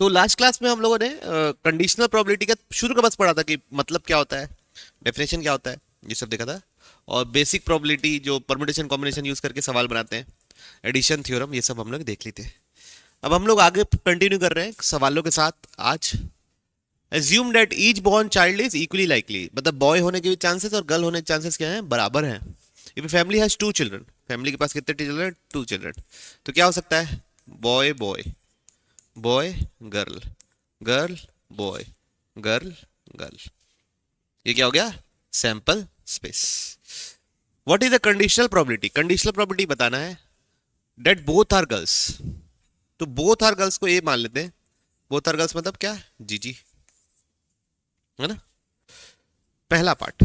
तो last class में हम लोगों ने कंडीशनल प्रोबेबिलिटी का शुरू का बस पढ़ा था कि मतलब क्या होता है, डेफिनेशन क्या होता है, ये सब देखा था। और बेसिक प्रोबेबिलिटी जो परम्यूटेशन कॉम्बिनेशन यूज करके सवाल बनाते हैं, एडिशन थ्योरम, ये सब हम लोग देख ली थे। अब हम लोग आगे कंटिन्यू कर रहे हैं सवालों के साथ आज। Assume that each born child is equally likely, मतलब बॉय होने के भी चांसेस और गर्ल होने के चांसेस क्या हैं, बराबर हैं। If family has two children, family के पास कितने चिल्ड्रन, टू चिल्ड्रन, तो क्या हो सकता है, boy boy, boy girl, girl boy, girl girl. ये क्या हो गया, sample space. What is the conditional probability, conditional probability बताना है डेट बोथ आर गर्ल्स। तो बोथ आर गर्ल्स को ये मान लेते हैं, बोथ आर गर्ल्स मतलब क्या, जी जी, है ना। पहला part,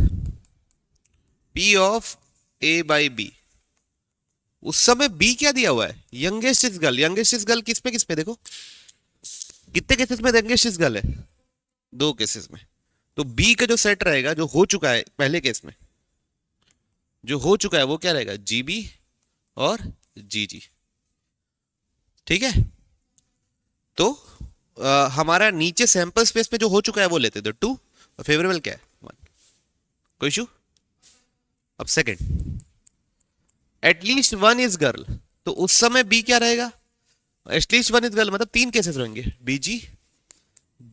P of A by B, उस समय B क्या दिया हुआ है, youngest is girl. Youngest is girl किस पे देखो, कितने केसेस में यंगेस्ट इज गर्ल है, दो केसेस में। तो B का जो सेट रहेगा, जो हो चुका है पहले केस में, जो हो चुका है वो क्या रहेगा, GB और GG, ठीक है। तो हमारा नीचे सैंपल स्पेस में जो हो चुका है वो लेते, तो 2 और फेवरेबल क्या है 1, कोई इशू। अब सेकंड, एटलीस्ट 1 इज गर्ल, तो उस समय बी क्या रहेगा, एटलीस्ट 1 इज गर्ल मतलब 3 केसेस रहेंगे, BG,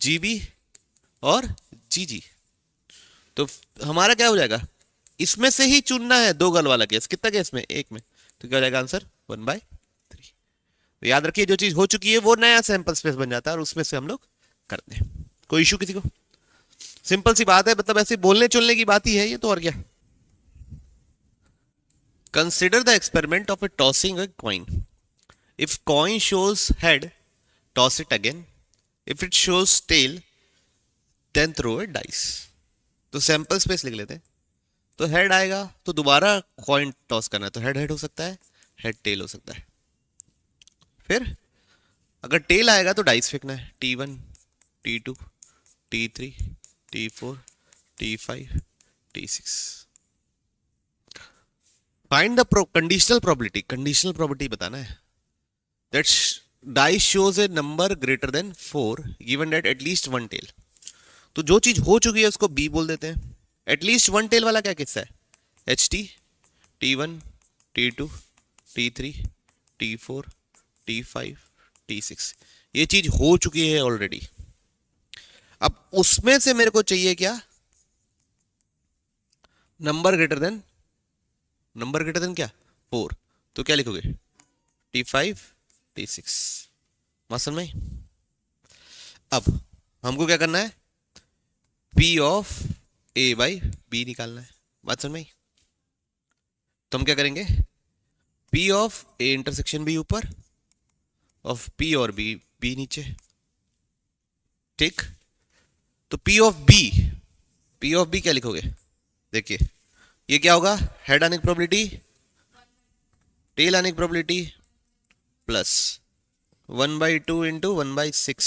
GB और GG। तो हमारा क्या हो जाएगा, इसमें से ही चुनना है दो गर्ल वाला केस, कितना केस में, एक में, तो क्या हो जाएगा आंसर 1/3। तो याद रखिए जो चीज हो चुकी है वो नया सैंपल स्पेस बन जाता है और उसमें से हम लोग करते हैं। कोई इशू किसी को, सिंपल सी बात है, मतलब ऐसे बोलने चलने की बात ही है ये तो, और क्या। Consider the experiment of a tossing a coin. If coin shows head, toss it again, if it shows tail, then throw a dice. तो सैंपल स्पेस लिख लेते हैं। तो हेड आएगा तो दोबारा कॉइन टॉस करना है, तो हेड हेड हो सकता है, हेड टेल हो सकता है। फिर अगर टेल आएगा तो डाइस फेंकना है, T1, T2, T3, T4, T5, T6। Find the conditional probability, conditional probability बताना है that dice shows a number greater than 4 given that at least 1 tail. तो जो चीज हो चुकी है उसको बी बोल देते हैं। एटलीस्ट 1 टेल वाला क्या किस्सा है, HT, T1, T2, T3, T4, T5, T6। ये चीज हो चुकी है ऑलरेडी। अब उसमें से मेरे को चाहिए क्या, number greater then, number greater then क्या 4, तो क्या लिखोगे T5, T6, मसल में। अब हमको क्या करना है, P of A by B निकालना है, बात समझ में। तो हम क्या करेंगे, P of A intersection B ऊपर, ऑफ P और B B नीचे, ठीक। तो P of B, P of B क्या लिखोगे, देखिए ये क्या होगा, हेड आने की प्रोबेबिलिटी, टेल आने की probability, plus 1/2 into 1/6,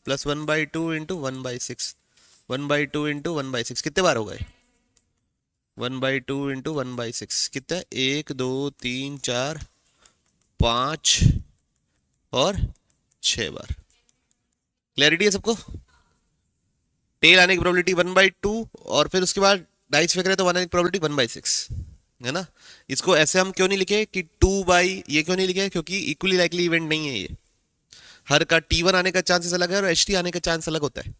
plus 1/2 into 1/6, 1/2 into 1/6, कितने बार हो गए, 1/2 इंटू 1/6 कितना है, 1 2 3 4 5 और 6 बार। क्लैरिटी है सबको। टेल आने की प्रोबेबिलिटी 1/2 और फिर उसके बाद डाइस फेंक रहे तो 1 आने की प्रोबेबिलिटी 1/6, है ना। इसको ऐसे हम क्यों नहीं लिखे कि 2 बाई, ये क्यों नहीं लिखे, क्योंकि इक्वली लाइकली इवेंट नहीं है ये। हर का T1 आने का चांसेस अलग है और HT आने का चांस अलग होता है।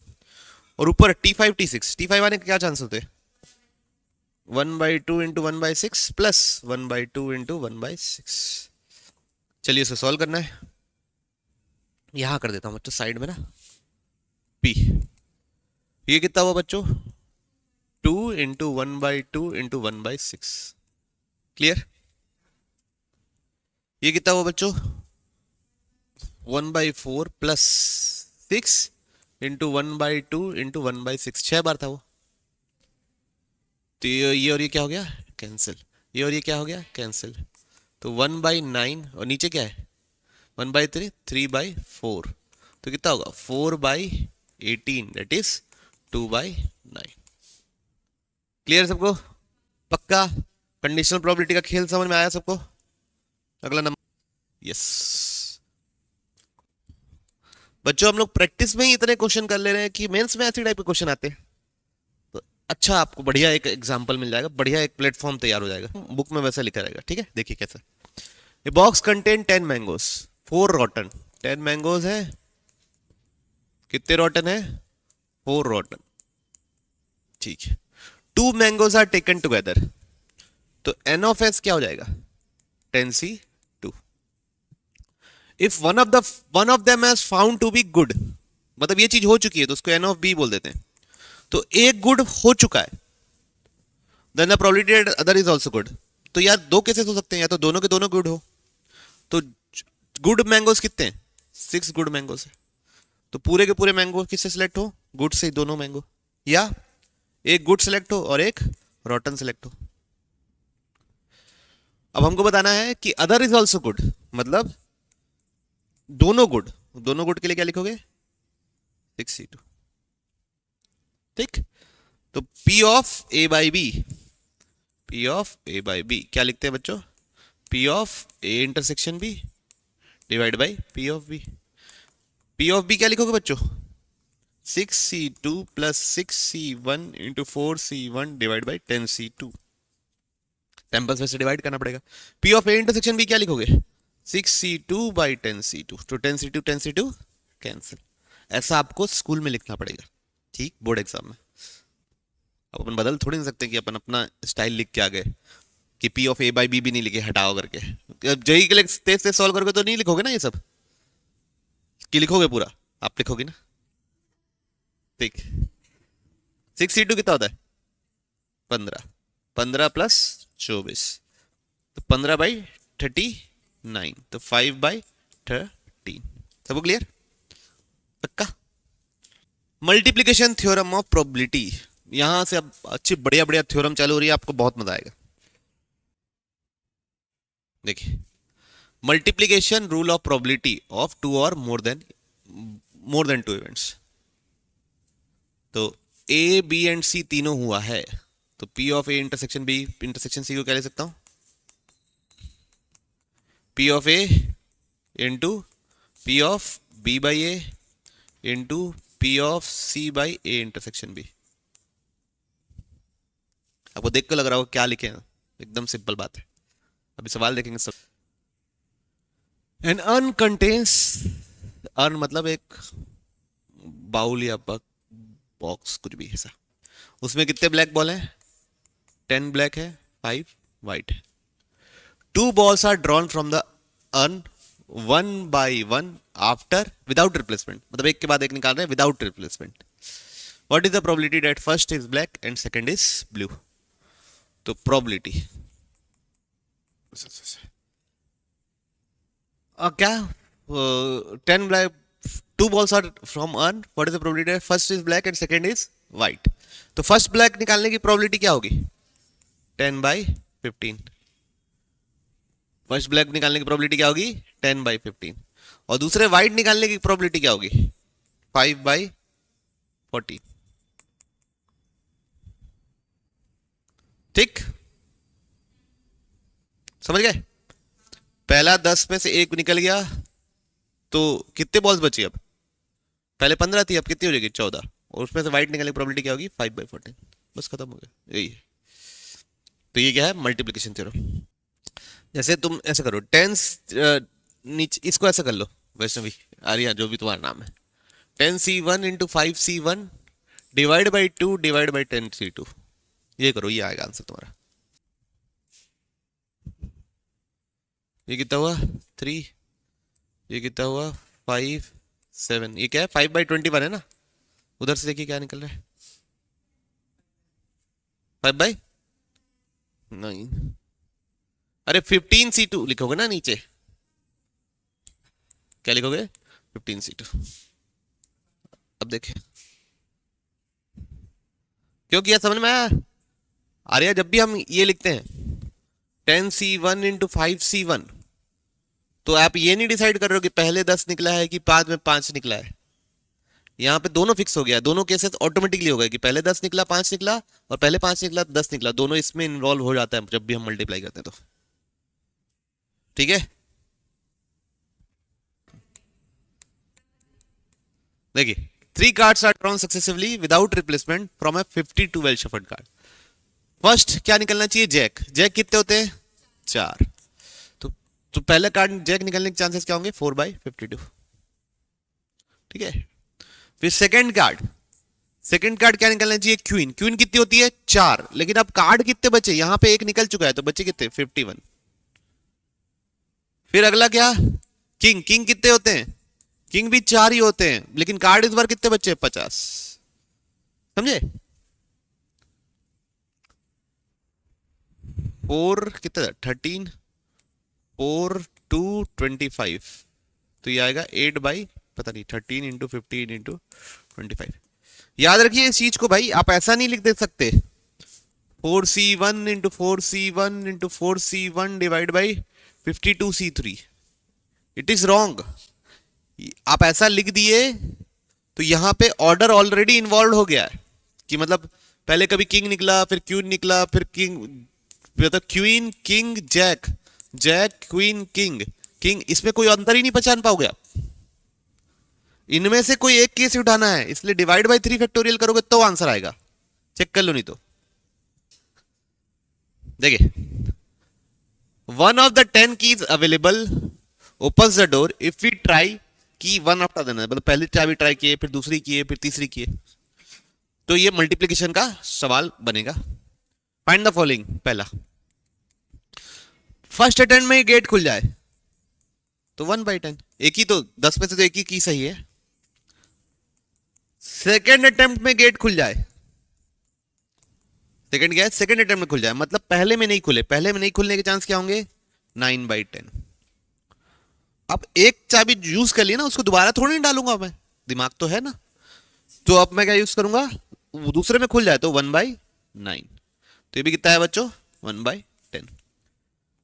और ऊपर T5, T6, T5 आने के क्या चांस होते हैं, 1/2 इंटू 1/6 प्लस 1/2 इंटू 1/6। चलिए इसे सॉल्व करना है, यहां कर देता हूं बच्चों साइड में ना, P, ये कितना हुआ बच्चों, 2 इंटू 1/2 इंटू 1/6, क्लियर। ये कितना हुआ बच्चों, 1/4 प्लस 6 इंटू 1/2 इंटू 1/6, 6 बार था वो। तो ये और ये क्या हो गया, कैंसिल, ये और ये क्या हो गया, कैंसिल। तो 1/9 और नीचे क्या है 1/3, 3/4, तो कितना होगा 4/18, दैट इज 2/9। क्लियर सबको, पक्का। कंडीशनल प्रोबेबिलिटी का खेल समझ में आया सबको। अगला नंबर, यस, बच्चों हम लोग प्रैक्टिस में ही इतने क्वेश्चन कर ले रहे हैं कि मेंस में ऐसी टाइप के क्वेश्चन आते हैं। तो अच्छा आपको बढ़िया एक एग्जांपल मिल जाएगा, बढ़िया एक प्लेटफॉर्म तैयार हो जाएगा, बुक में वैसा लिखा रहेगा। ठीक है, देखिए कैसा। A box contain 10 mangoes, 4 rotten. 10 mangoes है, कितने रॉटन है? 4 रॉटन। ठीक है, 2 मैंगोज आर टेकन टुगेदर, तो एन ऑफ एस क्या हो जाएगा? 10C2। If one of them has found to be good, मतलब ये चीज हो चुकी है तो उसको एन ऑफ बी बोल देते हैं। तो एक गुड हो चुका है, then the probability that other is also good. तो यार दो केसेस हो सकते हैं, या तो दोनों के दोनों गुड हो। तो गुड मैंगोस कितने हैं? 6 गुड मैंगोस है। तो पूरे के पूरे मैंगो किससे सिलेक्ट हो? गुड से, दोनों मैंगो। या एक गुड सिलेक्ट हो और एक रॉटन सिलेक्ट हो। अब हमको बताना है कि अदर इज ऑल्सो गुड, मतलब दोनों गुड। दोनों गुड के लिए क्या लिखोगे? 6C2। ठीक, तो P of A by B, P of A by B क्या लिखते हैं बच्चों? P of A intersection B divide by P of B। P of B क्या लिखोगे बच्चों? 6C2 plus 6C1 into 4C1 divide by 10C2। 10 से divide करना पड़ेगा। P of A intersection B क्या लिखोगे? 6C2 by 10C2। तो 10C2 कैंसिल। ऐसा आपको स्कूल में लिखना पड़ेगा, ठीक, बोर्ड एग्जाम में। अब अपन बदल थोड़ी नहीं सकते कि अपन अपना स्टाइल लिख के आ गए कि P of A by B भी नहीं लिखे, हटाओ करके। अब जेई के लिए तेज तेज सॉल्व करोगे तो नहीं लिखोगे ना ये सब, कि लिखोगे पूरा? आप लिखोगे ना। ठीक, 6C2 कितना होता है? 15। 15 प्लस 24, तो 15/39, तो 5/13। सबको क्लियर? पक्का? मल्टीप्लीकेशन थ्योरम ऑफ प्रोबेबिलिटी, यहां से अब अच्छी बढ़िया बढ़िया थ्योरम चालू हो रही है, आपको बहुत मजा आएगा। देखिए, multiplication rule of probability of 2 और मोर देन 2 इवेंट्स। तो ए बी एंड सी तीनों हुआ है, तो P of A intersection B intersection C को क्या ले सकता हूं? P of A into P of B by A into P of C by A intersection B। आपको देख कर लग रहा होगा क्या लिखे हैं, एकदम सिंपल बात है। अभी सवाल देखेंगे सब। एन अर्न कंटेन्स, अर्न मतलब एक बाउल या बॉक्स, कुछ भी ऐसा। उसमें कितने ब्लैक बॉल हैं? 10 ब्लैक है, 5 वाइट है। 2 balls are drawn from the urn one by one after without replacement, मतलब एक के बाद एक निकाल रहे हैं without replacement. What is the probability that first is black and second is blue? तो probability क्या 10 black, 2 balls are from urn, what is the probability that first is black and second is white? तो first black निकालने की probability क्या होगी? 10/15। First black निकालने की probability क्या होगी? 10/15। और दूसरे व्हाइट निकालने की प्रोबेबिलिटी क्या होगी? 5/40। ठीक, समझ गए? पहला 10 में से एक निकल गया, तो कितने बॉल्स बची? अब पहले 15 थी, अब कितनी हो जाएगी? 14। और उसमें से व्हाइट निकालने की प्रोबेबिलिटी क्या होगी? 5/14। बस खत्म हो गया, यही है। तो ये क्या है? Multiplication theorem. जैसे तुम ऐसा करो, 10 नीचे इसको ऐसा कर लो, वैष्णवी आर्या जो भी तुम्हारा नाम है, 10C1 into 5C1 divide by 2 divide by 10C2। ये करो, ये आएगा आंसर तुम्हारा। ये कितना हुआ? 3। ये कितना हुआ? 5 7। ये क्या है? 5/21 है ना? उधर से देखिए क्या निकल रहा है? 5/9। अरे 15C2 लिखोगे ना नीचे, क्या लिखोगे? 15C2। अब देखें क्यों किया, समझ में आया? आर्या जब भी हम ये लिखते हैं 10C1 इंटू 5C1, तो आप ये नहीं डिसाइड कर रहे हो कि पहले 10 निकला है कि बाद में 5 निकला है। यहाँ पे दोनों फिक्स हो गया, दोनों केसेस ऑटोमेटिकली हो गए कि पहले 10 निकला 5 निकला, और पहले 5 निकला 10 निकला, दोनों इसमें इन्वॉल्व हो जाता है जब भी हम मल्टीप्लाई करते हैं। तो ठीक है, देखिए 3 cards are drawn successively without replacement from a 52 well shuffled card. First क्या निकलना चाहिए? जैक। जैक कितने होते हैं? 4। तो पहले कार्ड जैक निकलने के चांसेस क्या होंगे? 4/52। ठीक है। फिर सेकंड कार्ड क्या निकलना चाहिए? क्वीन। क्वीन कितनी होती है? 4। लेकिन अब कार्ड कितने बचे? यहां पे एक निकल चुका है तो बचे कितने? 51। फिर अगला क्या? किंग। किंग कितने होते हैं? किंग भी 4 ही होते हैं, लेकिन कार्ड इस बार कितने बचे? 50। समझे? 4 कितने? 13 4 2 25। तो ये आएगा 8 पता नहीं 13 इंटू 15 इंटू 25। याद रखिए इस चीज को भाई, आप ऐसा नहीं लिख दे सकते 4C1 into 4C1 into 4C1 divide by 52C3। It is wrong. आप ऐसा लिख दिए तो यहां पे ऑर्डर ऑलरेडी इन्वॉल्व हो गया है कि मतलब पहले कभी किंग निकला, फिर क्वीन निकला, फिर किंग, मतलब queen king jack, jack queen king king, इसमें कोई अंतर ही नहीं पहचान पाओगे आप। इनमें से कोई एक केस उठाना है, इसलिए डिवाइड बाय 3 फैक्टोरियल करोगे तो आंसर आएगा। चेक कर लो नहीं तो। देखिए, one of the 10 keys available opens the door if we try की वन आफ्टर देना, मतलब पहली चाबी ट्राई किए, फिर दूसरी किए, फिर तीसरी किए, तो ये मल्टीप्लीकेशन का सवाल बनेगा। Find the following. पहला, फर्स्ट अटेम्प्ट में गेट खुल जाए तो 1/10, एक ही तो 10 में से तो एक ही की सही है। सेकेंड अटेम्प्ट में गेट खुल जाए, सेकेंड क्या है? सेकेंड अटेम्प्ट में खुल जाए, मतलब पहले में नहीं खुले, पहले में नहीं खुलने के चांस क्या होंगे? 9/10। अब एक चाबी यूज कर ली ना, उसको दोबारा थोड़ी नहीं डालूंगा मैं, दिमाग तो है ना। तो अब मैं क्या यूज करूंगा? दूसरे में खुल जाए तो 1/9, तो ये भी कितना है बच्चों? 1/10।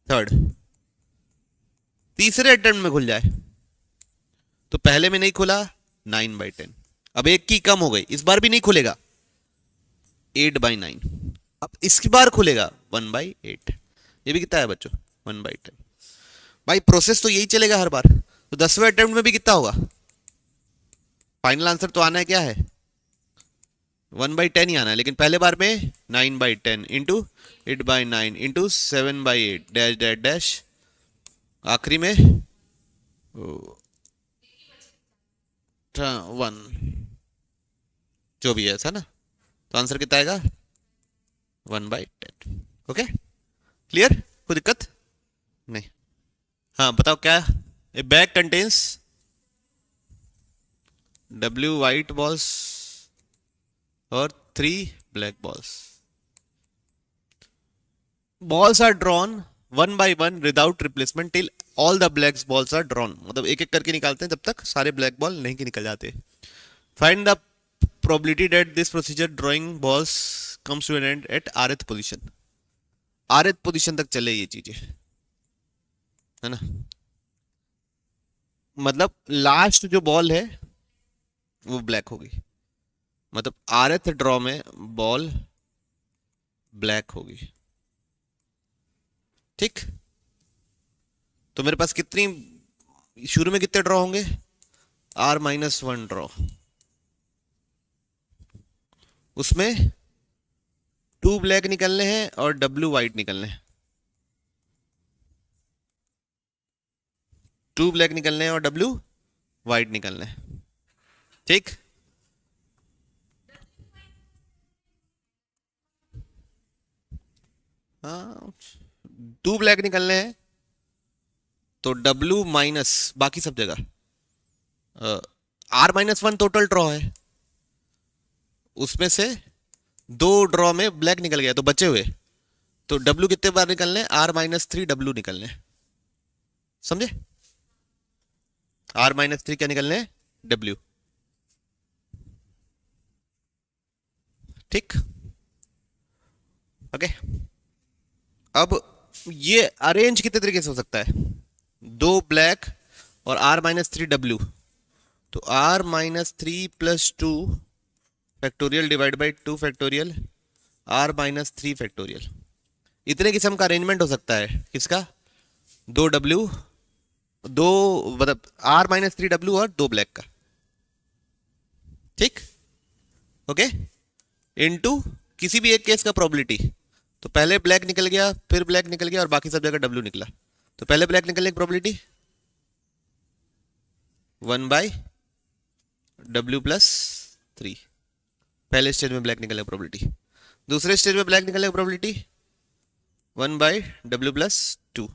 थर्ड, तीसरे अटेम्प्ट में खुल जाए तो पहले में नहीं खुला, 9/10, अब एक की कम हो गई, इस बार भी नहीं खुलेगा, 8/9। अब इसकी बार खुलेगा 1/8, ये भी कितना है बच्चों? 1/10। भाई प्रोसेस तो यही चलेगा हर बार। तो 10वें अटेम्प्ट में भी कितना होगा? फाइनल आंसर तो आना है क्या है? 1/10 ही आना है, लेकिन पहले बार में 9/10 into 8/9 into 7/8 dash dash dash, आखिरी में 1, जो भी है ऐसा ना, तो आंसर कितना आएगा? 1/10। Okay, clear? कोई दिक्कत नहीं? हाँ बताओ क्या? ए bag contains W white balls और 3 black balls. Balls are drawn one by one without replacement till all the black balls are drawn. मतलब एक एक करके निकालते हैं जब तक सारे ब्लैक बॉल नहीं के निकल जाते। Find the probability that this procedure drawing balls comes to an end at rth position. rth position तक चले ये चीजें, है ना। मतलब लास्ट जो बॉल है वो ब्लैक होगी, मतलब rth ड्रॉ में बॉल ब्लैक होगी। ठीक, तो मेरे पास कितनी, शुरू में कितने ड्रॉ होंगे? R-1 ड्रॉ, उसमें 2 ब्लैक निकलने हैं और W वाइट निकलने हैं, 2 ब्लैक निकलने हैं और W वाइट निकलने हैं। ठीक, हाँ 2 ब्लैक निकलने हैं तो W माइनस बाकी सब जगह R-1 टोटल ड्रॉ है, उसमें से 2 ड्रॉ में ब्लैक निकल गया तो बचे हुए, तो W कितने बार निकलने? R-3 W निकलने, समझे? R-3 क्या निकलने? W। ठीक, ओके। अब ये अरेंज कितने तरीके से हो सकता है? 2 ब्लैक और R-3 W, तो R-3 plus 2 factorial divide by 2 factorial R-3 factorial, इतने किस्म का अरेंजमेंट हो सकता है। किसका? 2 W, 2 मतलब R-3 W और 2 ब्लैक का। ओके, इनटू किसी भी एक केस का प्रोबेबिलिटी। तो पहले ब्लैक निकल गया, फिर ब्लैक निकल गया और बाकी सब जगह डब्ल्यू निकला। तो पहले ब्लैक निकलने की प्रोबेबिलिटी 1/W+3, पहले स्टेज में ब्लैक निकलने की प्रोबेबिलिटी। दूसरे स्टेज में ब्लैक निकलने की प्रोबेबिलिटी 1/W+2,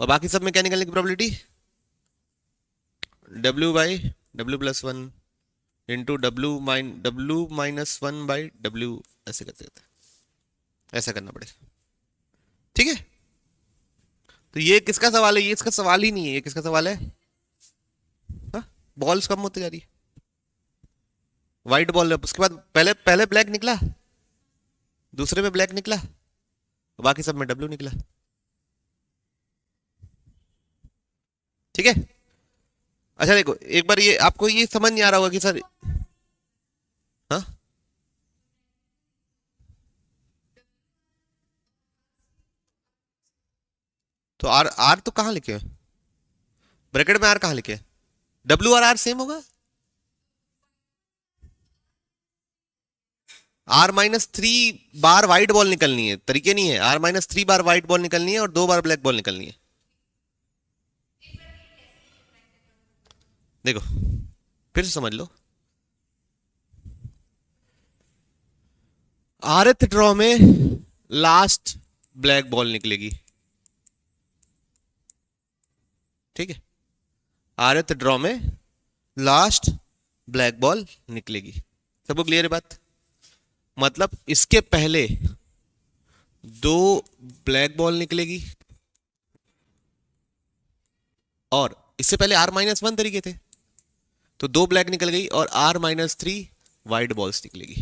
और बाकी सब में क्या निकलने की प्रोबेबिलिटी W/W+1 इंटू W-1/W, ऐसे करते करते ऐसा करना पड़ेगा। ठीक है, तो ये किसका सवाल है? ये इसका सवाल ही नहीं है। ये किसका सवाल है? हाँ? बॉल्स कम होती जा रही है, व्हाइट बॉल है, उसके बाद पहले पहले ब्लैक निकला, दूसरे में ब्लैक निकला, बाकी सब में डब्ल्यू निकला। ठीक है, अच्छा देखो एक बार, ये आपको ये समझ नहीं आ रहा होगा कि सर, हाँ तो आर आर तो कहाँ लिखे हैं ब्रैकेट में? आर कहाँ लिखे हैं? डब्ल्यू और आर सेम होगा। R-3 बार व्हाइट बॉल निकलनी है, तरीके नहीं है। R-3 बार व्हाइट बॉल निकलनी है और 2 बार ब्लैक बॉल निकलनी है। देखो फिर से समझ लो, आरथ ड्रॉ में लास्ट ब्लैक बॉल निकलेगी। ठीक है, आरथ ड्रॉ में लास्ट ब्लैक बॉल निकलेगी। सबको क्लियर है बात? मतलब इसके पहले 2 ब्लैक बॉल निकलेगी और इससे पहले R-1 तरीके थे, तो 2 ब्लैक निकल गई और R-3 व्हाइट बॉल्स निकलेगी।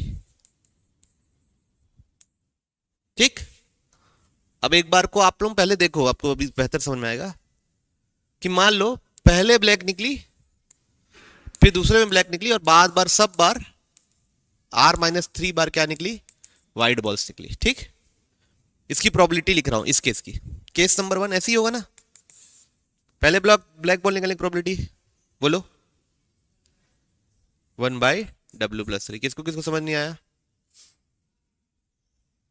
ठीक, अब एक बार को आप लोग पहले देखो, आपको अभी बेहतर समझ में आएगा कि मान लो पहले ब्लैक निकली, फिर दूसरे में ब्लैक निकली और बाद बार सब बार R-3 बार क्या निकली? व्हाइट बॉल्स निकली। ठीक, इसकी प्रोबेबिलिटी लिख रहा हूं इस केस की। केस नंबर 1 ऐसी होगा ना, पहले ब्लैक बॉल निकलने की प्रोबेबिलिटी बोलो 1/W+3। किसको किसको समझ नहीं आया?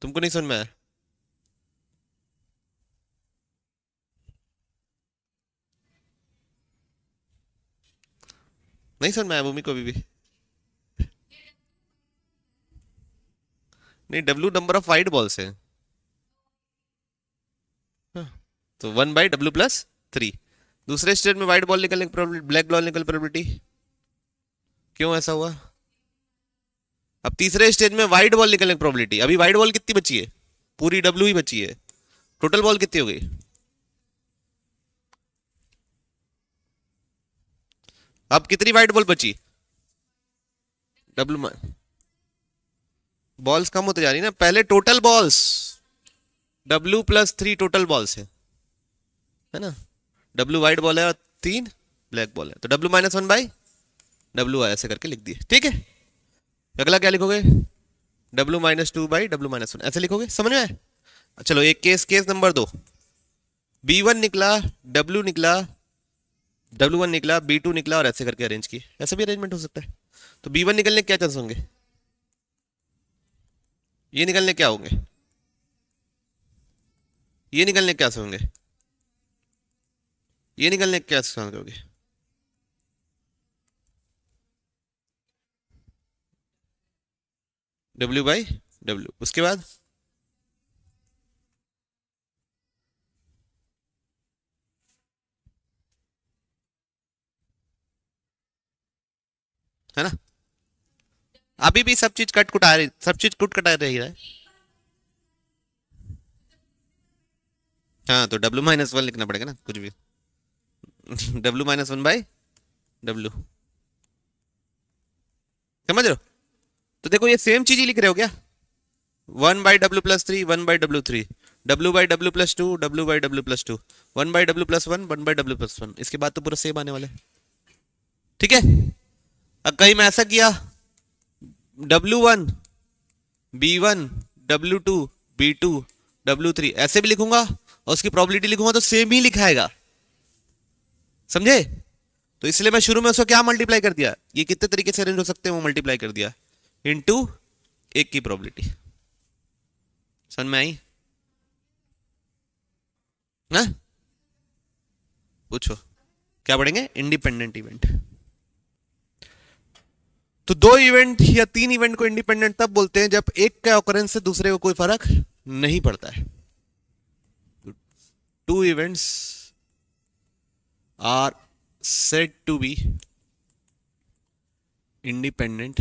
तुमको नहीं समझ में आया? नहीं समझ में आया भूमि को अभी भी? नहीं, W number of white balls है। हाँ, तो 1/W+3। दूसरे स्टेज में व्हाइट बॉल निकलने की प्रोबेबिलिटी, ब्लैक बॉल निकलने की प्रोबेबिलिटी, क्यों ऐसा हुआ? अब तीसरे स्टेज में व्हाइट बॉल निकलने की प्रोबेबिलिटी, अभी व्हाइट बॉल कितनी बची है? पूरी डब्ल्यू ही बची है। टोटल बॉल कितनी हो गई? अब कितनी व्हाइट बॉल बची? डब्ल्यू बॉल्स कम होते जा रही ना, पहले total balls W+3 total balls है ना। W व्हाइट बॉल है और 3 ब्लैक बॉल है, तो W-1/W ऐसे करके लिख दिए। ठीक है, अगला क्या लिखोगे? W-2/W-1 ऐसे लिखोगे। समझ में आए? चलो एक केस नंबर 2, B1 निकला, W निकला, W1 निकला, B2 निकला और ऐसे करके अरेंज किए। ऐसा भी अरेंजमेंट हो सकता है। तो B1 निकलने के क्या चांस होंगे? ये निकलने क्या होंगे? ये निकलने क्या होंगे? ये निकलने क्या होंगे? W/W। उसके बाद है ना, अभी भी सब चीज कट कुटा रही, सब चीज कुट कटा रही है। हाँ, तो W-1 लिखना पड़ेगा ना कुछ भी। W-1/W, समझ रहे हो? तो देखो ये सेम चीज ही लिख रहे हो क्या? 1/W+3, 1/W3, W/W+2, W/W+2, 1/W+1, 1/W+1। इसके बाद तो पूरा सेम आने वाला है। ठीक है, अब कहीं मैं ऐसा किया W1, B1, W2, B2, W3 ऐसे भी लिखूंगा और उसकी प्रोबेबिलिटी लिखूंगा तो सेम ही लिखाएगा। समझे? तो इसलिए मैं शुरू में उसको क्या मल्टीप्लाई कर दिया, ये कितने तरीके से अरेंज हो सकते हैं वो मल्टीप्लाई कर दिया। इंटू एक की प्रोबेबिलिटी। समझ में आई ना? पूछो क्या पढ़ेंगे? Independent event. तो दो इवेंट या तीन इवेंट को इंडिपेंडेंट तब बोलते हैं जब एक का ऑकरेंस से दूसरे को कोई फर्क नहीं पड़ता है। Two events are said to be independent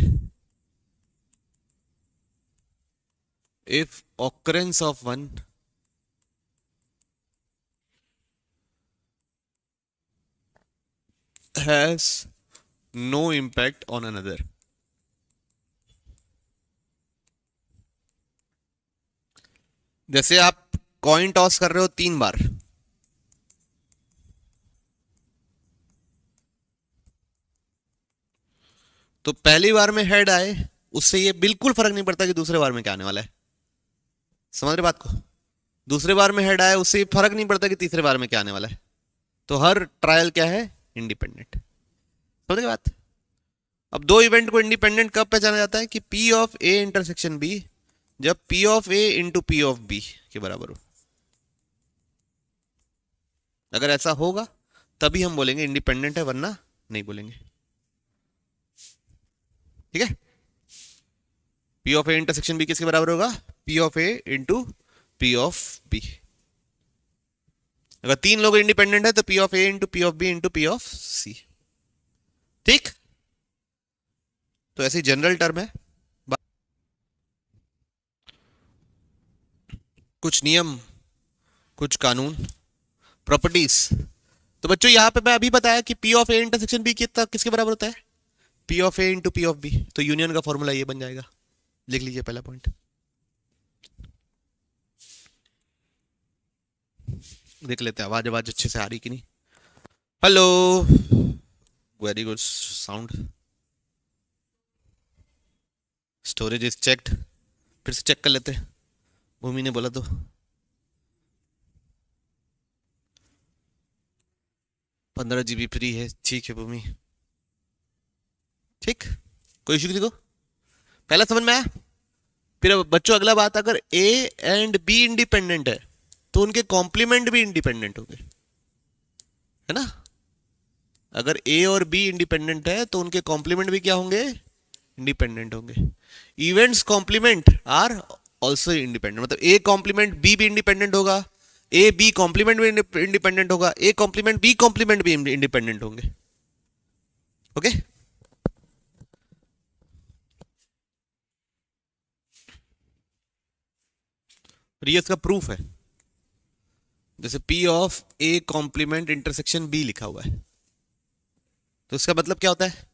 if occurrence of one has no impact on another। जैसे आप कॉइन टॉस कर रहे हो 3 बार, तो पहली बार में हेड आए उससे ये बिल्कुल फर्क नहीं पड़ता कि दूसरे बार में क्या आने वाला है। समझ रहे बात को? दूसरे बार में हेड आए उससे ये फर्क नहीं पड़ता कि तीसरे बार में क्या आने वाला है। तो हर ट्रायल क्या है? इंडिपेंडेंट। समझ गए बात? अब दो इवेंट को इंडिपेंडेंट कब पहचाना जाता है? कि P of A intersection B जब P of A into P of B के बराबर हो। अगर ऐसा होगा तभी हम बोलेंगे इंडिपेंडेंट है, वरना नहीं बोलेंगे। ठीक है? P of A intersection B किसके बराबर होगा? P of A into P of B। अगर तीन लोग इंडिपेंडेंट है तो P of A into P of B into P of C। ठीक? तो ऐसी जनरल टर्म है। कुछ नियम, कुछ कानून, प्रॉपर्टीज। तो बच्चों यहां पे मैं अभी बताया कि P of A intersection B कितना किसके बराबर होता है? P of A into P of B। तो यूनियन का फॉर्मूला ये बन जाएगा। लिख लीजिए पहला पॉइंट। देख लेते हैं आवाज आवाज अच्छे से आ रही कि नहीं। Hello, very good sound. Storage is checked. फिर से चेक कर लेते हैं, भूमि ने बोला तो। पंद्रह GB फ्री है। ठीक है भूमि, ठीक, कोई इशू किसी को? पहला समझ में आया? फिर बच्चों अगला बात, अगर A एंड B इंडिपेंडेंट है तो उनके कॉम्प्लीमेंट भी इंडिपेंडेंट होंगे, है ना? अगर A और B इंडिपेंडेंट है तो उनके कॉम्प्लीमेंट भी क्या होंगे? इंडिपेंडेंट होंगे। Events complement are also independent, मतलब A कॉम्प्लीमेंट B भी इंडिपेंडेंट होगा, A B कॉम्प्लीमेंट भी इंडिपेंडेंट होगा, A कॉम्प्लीमेंट B कॉम्प्लीमेंट भी इंडिपेंडेंट होंगे। ओके? ये इसका प्रूफ है। जैसे P of A complement intersection B लिखा हुआ है, तो इसका मतलब क्या होता है?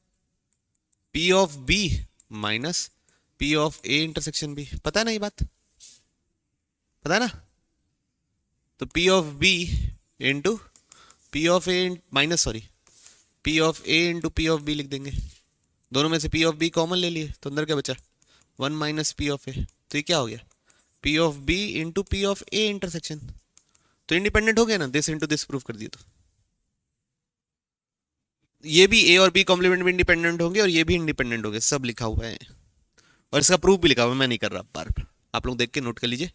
P of B minus P of A intersection B। पता है ना ये बात? पता है ना? तो P of B into P of A minus sorry P of A into P of B लिख देंगे। दोनों में से P ऑफ B कॉमन ले लिए तो अंदर क्या बचा? 1 माइनस P ऑफ A। तो ये क्या हो गया? P of B into P of A intersection. तो इंडिपेंडेंट हो गया ना, दिस इंटू दिस प्रूफ कर दिया। तो ये भी A और B कॉम्प्लीमेंट भी इंडिपेंडेंट होंगे और ये भी इंडिपेंडेंट होंगे, सब लिखा हुआ है और इसका प्रूफ भी लिखा हुआ है। मैं नहीं कर रहा, बार आप लोग देख के नोट कर लीजिए,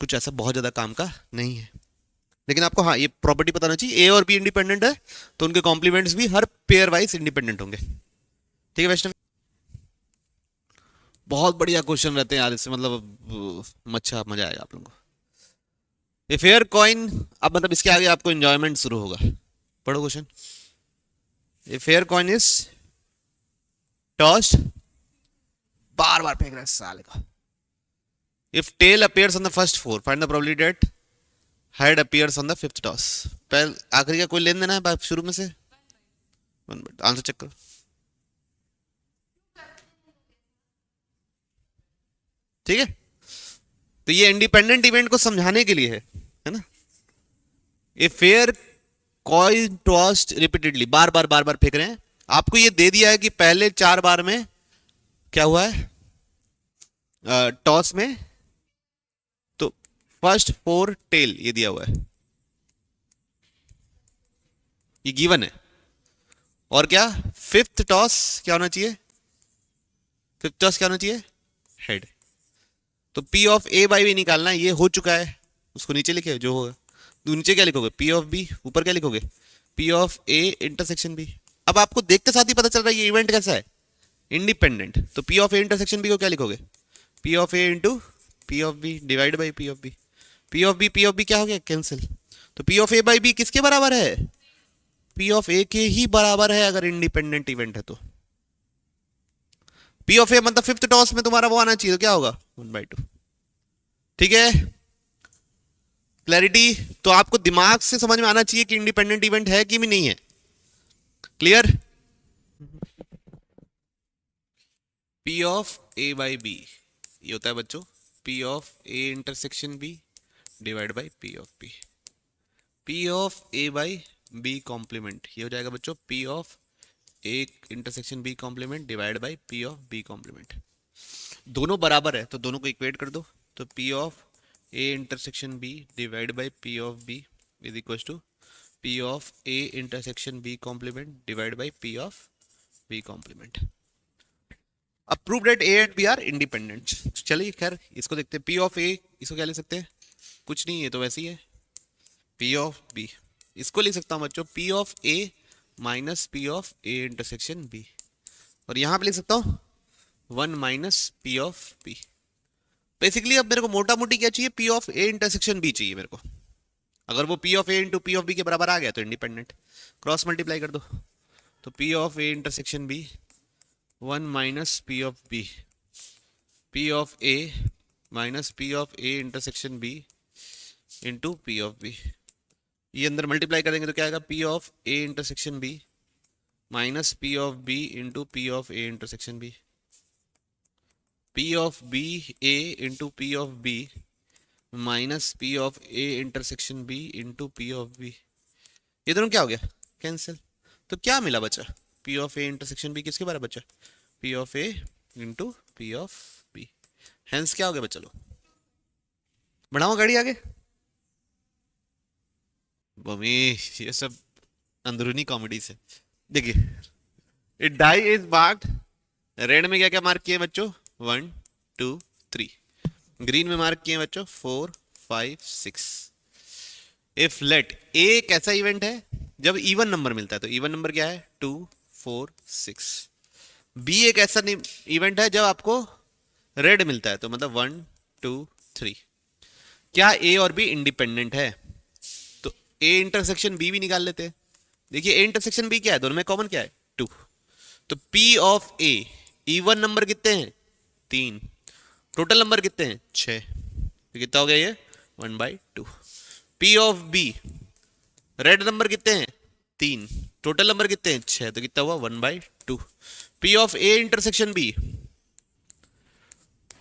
कुछ ऐसा बहुत ज्यादा काम का नहीं है। लेकिन आपको हाँ ये प्रॉपर्टी पता होना चाहिए, A और B इंडिपेंडेंट है तो उनके कॉम्प्लीमेंट्स भी हर पेयर वाइज इंडिपेंडेंट होंगे। ठीक है वैष्णव? बहुत बढ़िया क्वेश्चन रहते हैं यार इससे, मतलब मजा आएगा आप लोगों को। ए फेयर कॉइन, अब मतलब इसके आगे आपको एंजॉयमेंट शुरू होगा। पढ़ो question. A fair coin is tossed, बार बार फेंक रहा है साले का। If tail appears on the first four, find the probability that head appears on the fifth toss. पहले आखिरी का कोई लेन देना है शुरू में से? आंसर चेक करो। ठीक है? तो ये इंडिपेंडेंट इवेंट को समझाने के लिए है ना? A fair coin tossed repeatedly, बार बार फेंक रहे हैं। आपको ये दे दिया है कि पहले 4 बार में क्या हुआ है टॉस में, तो फर्स्ट 4 टेल ये दिया हुआ है, ये गिवन है। और क्या फिफ्थ टॉस क्या होना चाहिए? फिफ्थ चॉइस क्या होना चाहिए, हेड। तो P of A by B निकालना है, ये हो चुका है, उसको नीचे लिखे जो होगा। तो नीचे क्या लिखोगे, पी ऑफ बी, ऊपर क्या लिखोगे, P of A intersection B. अब आपको देखते साथ ही पता चल रहा है ये इवेंट कैसा है, इंडिपेंडेंट। तो P of A intersection B को क्या लिखोगे, P of A into P of B divide by P of B. P of B क्या हो गया, कैंसिल। तो पी ऑफ ए बाई बी किसके बराबर है, पी ऑफ ए के ही बराबर है अगर इंडिपेंडेंट इवेंट है तो। पी ऑफ ए मतलब फिफ्थ टॉस में तुम्हारा वो आना चाहिए, तो क्या होगा 1/2। ठीक है, क्लैरिटी। तो आपको दिमाग से समझ में आना चाहिए कि इंडिपेंडेंट इवेंट है कि नहीं है। Clear. P of A by B ये होता है बच्चों P of A intersection B divide by P of B. P of A by B complement ये हो जाएगा बच्चों P of A intersection B complement divide by P of B complement. दोनों बराबर है तो दोनों को इक्वेट कर दो। तो P of A intersection B divide by P of B is equal to P of A intersection B complement divide by P of B complement. अब prove that A and B are independent. चलिए खैर इसको देखते हैं। P of ए इसको क्या लिख सकते हैं, कुछ नहीं, ये तो वैसे ही है। पी ऑफ बी इसको लिख सकता हूँ बच्चों P of A minus P of A intersection B, और यहां पे लिख सकता हूं 1 minus P of B. Basically अब मेरे को मोटा मोटी क्या चाहिए, P of A intersection B चाहिए मेरे को। अगर वो P of A into P of B के बराबर आ गया तो इंडिपेंडेंट। क्रॉस मल्टीप्लाई कर दो तो P of A intersection B 1 minus P of B, P of A minus P of A intersection B into P of B. ये अंदर multiply करेंगे तो क्या आएगा, P of A intersection B minus P of B into P of A intersection B, P of B A into P of B minus P of A intersection B into P of B. ये दोनों क्या हो गया, cancel. तो क्या मिला बचा, P of A intersection B किसके बराबर बचा, P of A into P of B. Hence क्या हो गया बच्चा, लो बढ़ाओ गाड़ी आगे। मम्मी ये सब अंदरूनी कॉमेडी से देखिए। It die is marked, red में क्या क्या मार्क किए बच्चों, 1 2 3, ग्रीन में मार्क किए बच्चों 4 5 6। इफ लेट ए एक ऐसा इवेंट है जब इवन नंबर मिलता है, तो इवन नंबर क्या है 2 4 6। बी एक ऐसा इवेंट है जब आपको रेड मिलता है, तो मतलब 1 2 3। क्या ए और बी इंडिपेंडेंट है, तो ए इंटरसेक्शन बी भी निकाल लेते हैं। देखिए ए इंटरसेक्शन बी क्या है, दोनों में कॉमन क्या है 2। तो P of A even number कितने हैं 3, टोटल नंबर कितने हैं 6, तो कितना हो गया ये 1/2। P of B red number कितने हैं 3, टोटल नंबर कितने हैं 6, तो कितना हुआ 1/2। P of A intersection B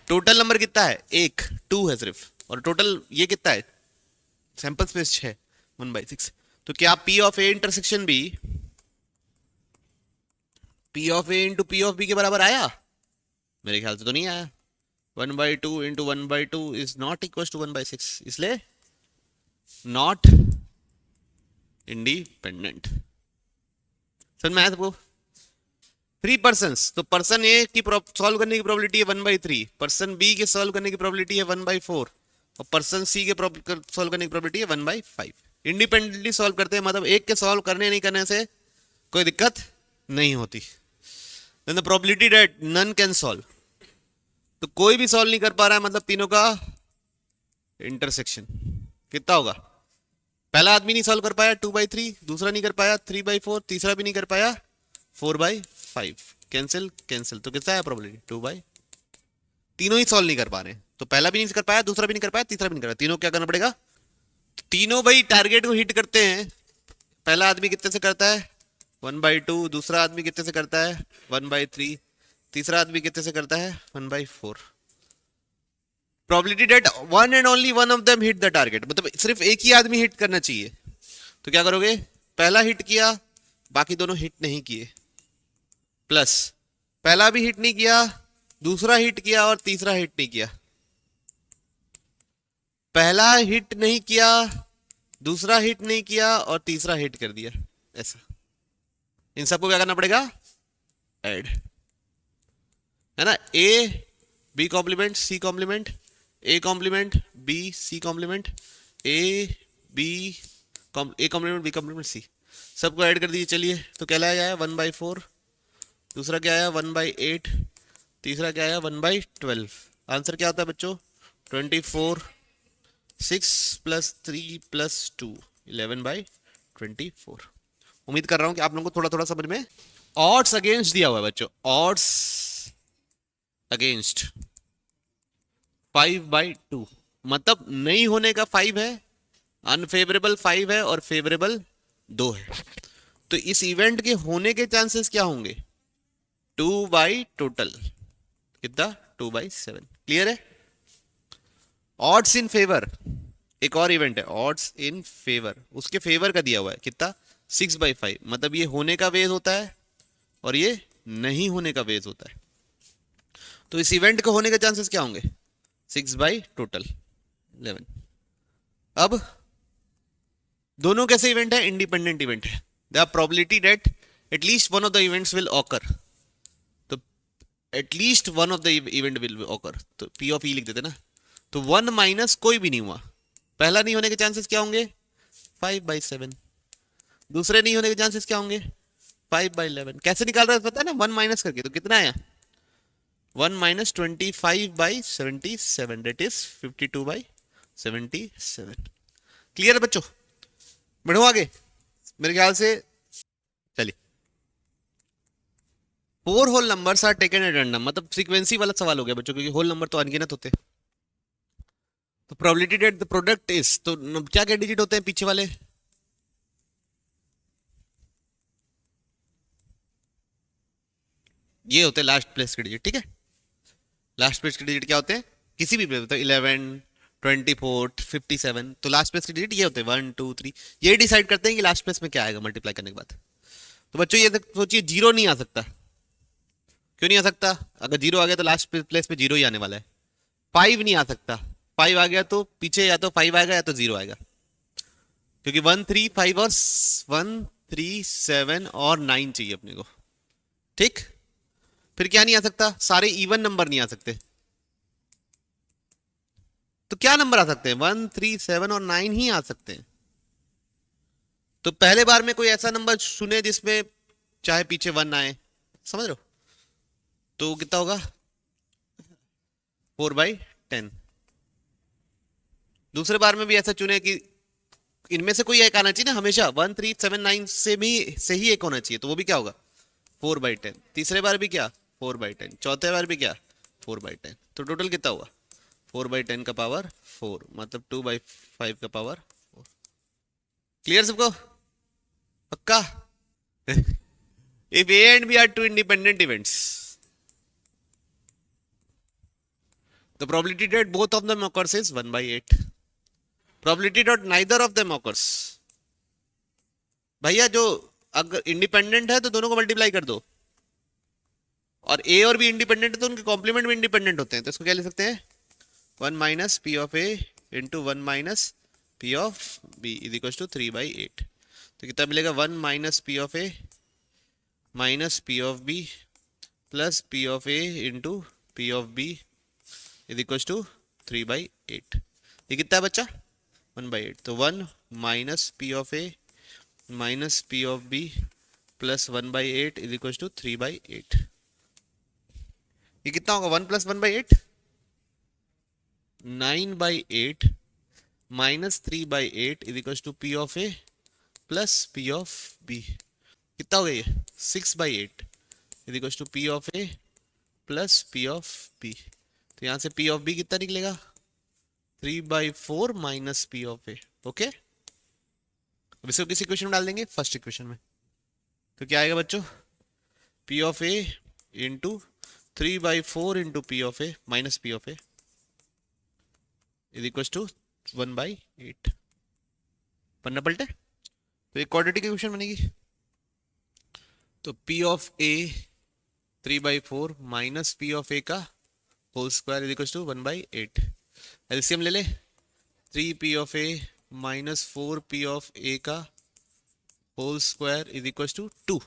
total number कितना है 1 2 है सिर्फ, और टोटल ये कितना है सैंपल स्पेस 6 1/6। तो क्या P of A intersection B P of A into P of B के बराबर आया, मेरे ख्याल से तो नहीं आया। 1/2 into 1/2 is not equal to 1/6, इसलिए नॉट इंडिपेंडेंट। समझ में आया सबको। 3 पर्सन्स, तो पर्सन ए की सॉल्व करने की प्रोबेबिलिटी है 1/3, पर्सन बी के सॉल्व करने की प्रोबेबिलिटी है 1/4, और पर्सन सी के सॉल्व करने की प्रोबेबिलिटी है 1/5। इंडिपेंडेंटली सॉल्व करते हैं, मतलब एक के सॉल्व करने नहीं करने से कोई दिक्कत नहीं होती। Then the probability that none can solve, तो कोई भी सॉल्व नहीं कर पा रहा है, मतलब तीनों का इंटरसेक्शन कितना होगा, पहला आदमी नहीं सॉल्व कर पाया 2/3, दूसरा नहीं कर पाया 3/4, तीसरा भी नहीं कर पाया 4/5। कैंसिल कैंसिल, तो कितना है प्रोबेबिलिटी 2/, तीनों ही सॉल्व नहीं कर पा रहे हैं। तो पहला भी नहीं कर पाया, दूसरा भी नहीं कर पाया, तीसरा भी नहीं कर पाया, तीनों क्या करना पड़ेगा, तीनों भाई टारगेट को हिट करते हैं। पहला आदमी कितने से करता है 1/2, दूसरा आदमी कितने से करता है 1/3, तीसरा आदमी कितने से करता है 1/4। Probability that one and only one of them hit the target, मतलब सिर्फ एक ही आदमी हिट करना चाहिए। तो क्या करोगे, पहला हिट किया बाकी दोनों हिट नहीं किए, प्लस पहला भी हिट नहीं किया, दूसरा हिट किया और तीसरा हिट नहीं किया, पहला हिट नहीं किया, दूसरा हिट नहीं किया और तीसरा हिट कर दिया, ऐसा। इन सबको क्या करना पड़ेगा, ऐड। है ना, A B complement C complement, A complement B C complement, A B A complement B complement C, सबको ऐड कर दीजिए। चलिए, तो क्या लाया आया 1/4, दूसरा क्या आया 1/8, तीसरा क्या आया 1/12। आंसर क्या होता है बच्चों? 24, 6 + 3 + 2, 11/24। उम्मीद कर रहा हूं कि आप लोगों को थोड़ा थोड़ा समझ में। ऑड्स अगेंस्ट दिया हुआ है बच्चों, ऑड्स अगेंस्ट 5/2, मतलब नहीं होने का 5 है, अनफेवरेबल 5 है और फेवरेबल 2 है। तो इस इवेंट के होने के चांसेस क्या होंगे? 2 बाई टोटल कितना? 2/7। क्लियर है? ऑड्स इन फेवर, एक और इवेंट है ऑड्स इन फेवर, उसके फेवर का दिया हुआ है कितना? 6/5, मतलब ये होने का वेज होता है और ये नहीं होने का वेज होता है। तो इस इवेंट के होने के चांसेस क्या होंगे? 6 बाई टोटल 11। अब दोनों कैसे इवेंट है? इंडिपेंडेंट इवेंट है। The probability that at least one of the events will occur, तो at least one of the event will occur, तो पी ऑफ ई लिख देते ना। तो 1 माइनस कोई भी नहीं हुआ, पहला नहीं होने के चांसेस क्या होंगे? 5/7। दूसरे नहीं होने के चांसेस क्या होंगे? 5/11। कैसे निकाल रहा है पता है ना? 1 माइनस करके, तो कितना आया? 1 माइनस 25/77, डेट इज 52/77। क्लियर है बच्चों? बढ़ो आगे मेरे ख्याल से। चलिए, 4 whole numbers are taken at random, मतलब फ्रीक्वेंसी वाला सवाल हो गया बच्चों, क्योंकि होल नंबर तो अनगिनत होते हैं। तो probability that the product is, तो क्या क्या डिजिट होते हैं पीछे वाले? ये होते हैं लास्ट प्लेस के डिजिट, ठीक है। लास्ट प्लेस के डिजिट क्या होते हैं? किसी भी प्लेस, तो 11, 24, 57, तो लास्ट प्लेस के डिजिट ये होते हैं 1 2 3, ये डिसाइड करते हैं कि लास्ट प्लेस में क्या आएगा मल्टीप्लाई करने के बाद। तो बच्चों ये सोचिए, जीरो नहीं आ सकता। क्यों नहीं आ सकता? अगर जीरो आ गया तो लास्ट प्लेस पे जीरो ही आने वाला है। 5 नहीं आ सकता, 5 आ गया तो पीछे या तो 5 आएगा या तो जीरो आएगा, क्योंकि 1 3 5 और 1 3 7 और 9 चाहिए अपने को, ठीक। फिर क्या नहीं आ सकता? सारे इवन नंबर नहीं आ सकते। तो क्या नंबर आ सकते हैं? 1 3 7 और 9 ही आ सकते हैं। तो पहले बार में कोई ऐसा नंबर सुने जिसमें चाहे पीछे 1 आए, समझ रहे हो? तो कितना होगा? 4/10। दूसरे बार में भी ऐसा चुने कि इनमें से कोई एक आना चाहिए ना हमेशा, 1 3 7 9 से ही एक होना चाहिए, तो वो भी क्या होगा? 4/10। तीसरे बार भी क्या? 4/10। चौथे बार भी क्या? 4/10। तो टोटल कितना हुआ? 4/10 का पावर 4, मतलब 2/5 का पावर 4। क्लियर सबको? पक्का? If A and B are two independent events, the probability that both of them occurs is 1/8. Probability that neither of them occurs, भैया जो अगर इंडिपेंडेंट है तो दोनों को मल्टीप्लाई कर दो, और ए और बी इंडिपेंडेंट है तो उनके कॉम्प्लीमेंट भी इंडिपेंडेंट होते हैं, तो इसको क्या ले सकते हैं? 1 minus P of A into 1 minus P of B is equal to 3/8। तो कितना मिलेगा? 1 minus P of A minus P of B plus P of A into P of B is equal to 3/8। ये कितना है बच्चा? 1/8। तो 1 minus P of A minus P of B plus 1/8 is equal to 3/8। ये कितना होगा? 1 + 1/8, 9/8 minus 3/8 is equal to P of A plus P of B. कितना हो गया ये? 6/8 is equal to P of A plus P of B. तो यहाँ से पी ऑफ बी कितना निकलेगा? 3/4 minus P of A. Okay, अब इसको किस इक्वेशन में डाल देंगे? फर्स्ट इक्वेशन में। तो क्या आएगा बच्चों? P of A into 3/4 into P of A minus P of A is equal to 1/8। पन्ना पलटे तो एक क्वाड्रेटिक इक्वेशन बनेगी। तो P of A 3/4 minus P of A का whole square is equal to 1/8। LCM ले ले, 3 P of A minus 4 P of A का whole square is equal to 2,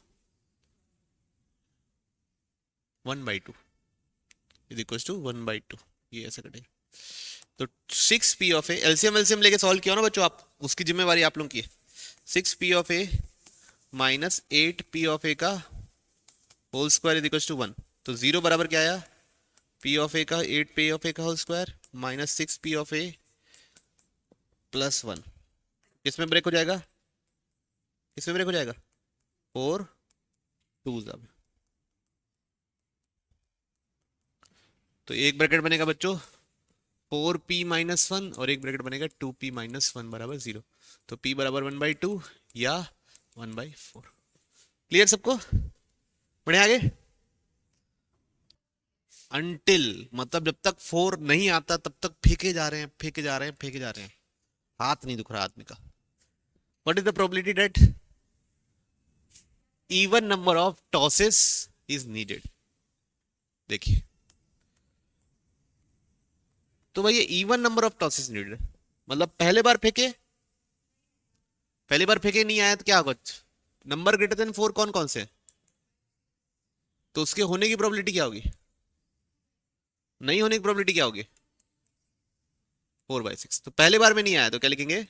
1/2। Is equal to 1/2, ये ऐसा कटेगा। तो 6p of A, LCM LCM लेके solve किया ना बच्चों, आप उसकी जिम्मेवारी आप लोगों की है। 6p of A minus 8p of A का whole square is equal to 1। तो जीरो बराबर क्या आया, p ऑफ ए का 8p ऑफ ए का whole square minus 6p of A plus 1। किसमें ब्रेक हो जाएगा, किसमें ब्रेक हो जाएगा, 4 2 अब। तो एक ब्रैकेट बनेगा बच्चों 4p माइनस 1 और एक ब्रैकेट बनेगा 2p माइनस 1 बराबर 0। तो p बराबर 1/2 या 1/4। क्लियर सबको, बढ़े आगे। अनटिल मतलब जब तक 4 नहीं आता तब तक फेंके जा रहे हैं, फेंके जा रहे हैं, फेंके जा रहे हैं, हाथ नहीं दुख रहा आदमी का। What is the probability that even number of tosses is needed. देखिए तो भाई ये even number of tosses needed मतलब पहले बार फेंके, पहली बार फेंके नहीं आया तो क्या होगा, नंबर ग्रेटर देन 4 कौन कौन से, तो उसके होने की प्रोबेबिलिटी क्या होगी, नहीं होने की प्रोबेबिलिटी क्या होगी, 4/6। तो पहले बार में नहीं आया तो क्या लिखेंगे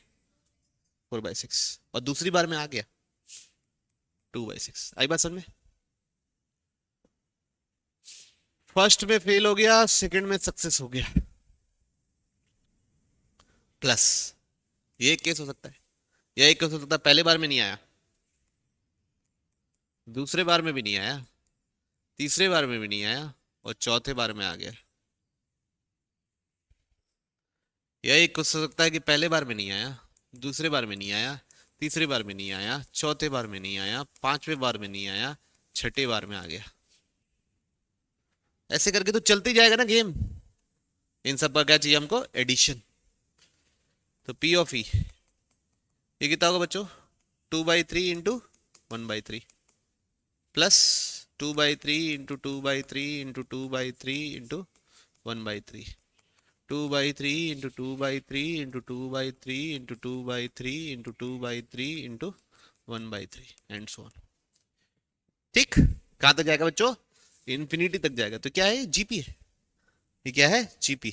4/6, और दूसरी बार में आ गया 2/6। आई बात समझ में, फर्स्ट में फेल हो गया, सेकंड में सक्सेस हो गया, प्लस ये एक केस हो सकता है, या एक केस हो सकता है पहले बार में नहीं आया, दूसरे बार में भी नहीं आया, तीसरे बार में भी नहीं आया, और चौथे बार में आ गया। यह एक हो सकता है कि पहले बार में नहीं आया, दूसरे बार में नहीं आया, तीसरे बार में नहीं आया, चौथे बार में नहीं आया, पांचवें बार में नहीं आया, छठे बार में आ गया। ऐसे करके तो चलते ही जाएगा ना गेम। इन सब का क्या चाहिए हमको, एडिशन। तो P ऑफ E ये कितना होगा बच्चों, 2/3 into 1/3 plus 2/3 into 2/3 into 2/3 into 1/3, 2/3 into 2/3 into 2/3 into 2/3 into 2/3 into 1/3 and so on. ठीक, कहां तक जाएगा बच्चों, इन्फिनिटी तक जाएगा। तो क्या है, जीपी है, ये क्या है, जीपी।